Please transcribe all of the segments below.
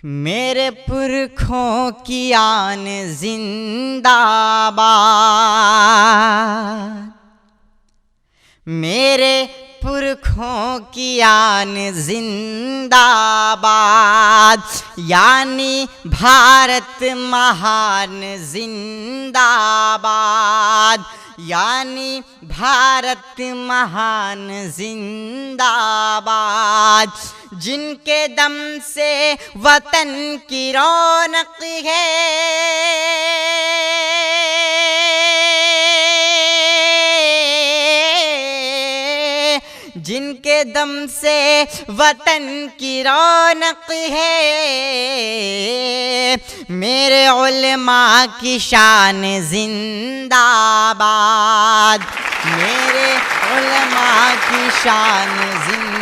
मेरे पुरखों की आन जिंदाबाद, मेरे पुरखों की आन जिंदाबाद, यानी भारत महान जिंदाबाद, यानी भारत महान जिंदाबाद। जिनके दम से वतन की रौनक है, जिनके दम से वतन की रौनक है, मेरे उलमा की शान जिंदाबाद, मेरे उलमा की शान जिंदाबाद।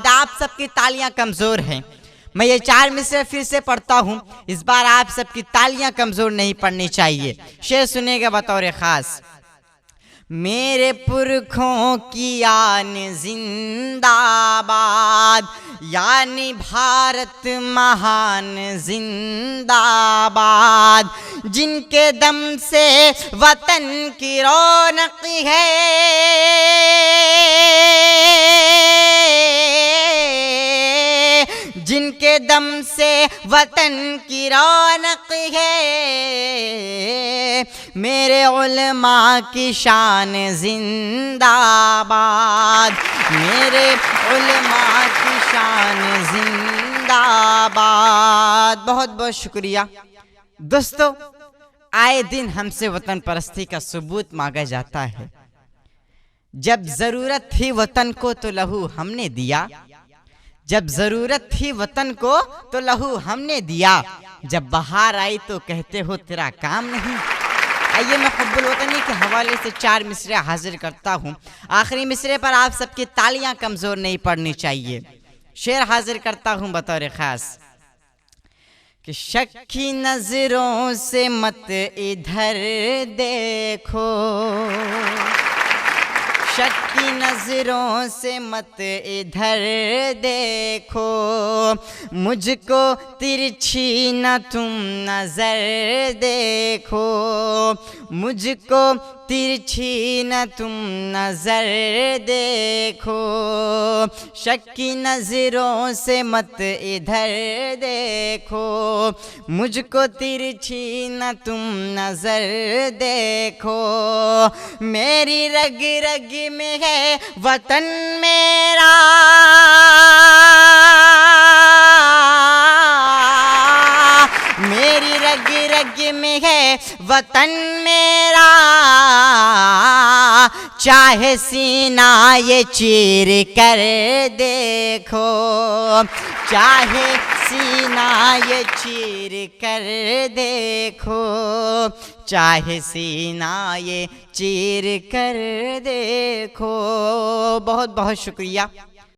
आप सबकी तालियां कमजोर हैं। मैं ये 4 मिसरे फिर से पढ़ता हूँ, इस बार आप सबकी तालियां कमजोर नहीं पढ़नी चाहिए। शेर सुनेगा बतौर खास। मेरे पुरखों की आन जिंदाबाद, यानी भारत महान जिंदाबाद, जिनके दम से वतन की रौनक है, जिनके दम से वतन की रौनक है, मेरे उलमा की शान जिंदाबाद, मेरे उलमा की शान जिंदाबाद। बहुत बहुत शुक्रिया दोस्तों। आए दिन हमसे वतन परस्ती का सबूत मांगा जाता है। जब जरूरत थी वतन को तो लहू हमने दिया, जब जरूरत थी वतन को तो लहू हमने दिया, जब बहार आई तो कहते हो तेरा काम नहीं। आइए मैं हुब्बुल वतनी के हवाले से 4 मिसरे हाजिर करता हूँ। आखिरी मिसरे पर आप सबकी तालियां कमजोर नहीं पड़नी चाहिए। शेर हाजिर करता हूँ बतौर खास कि शक की नजरों से मत इधर देखो, शक की नजरों से मत इधर देखो, मुझको तिरछी न तुम नजर देखो, मुझको तिरछी न तुम नजर देखो, शक की नजरों से मत इधर देखो, मुझको तिरछी न तुम नजर देखो। मेरी रग रग में है वतन मेरा, मेरी रग रग में है वतन मेरा, चाहे सीना ये चीर कर देखो, चाहे सीना ये चीर कर देखो, चाहे सीना ये चीर कर देखो। बहुत बहुत शुक्रिया।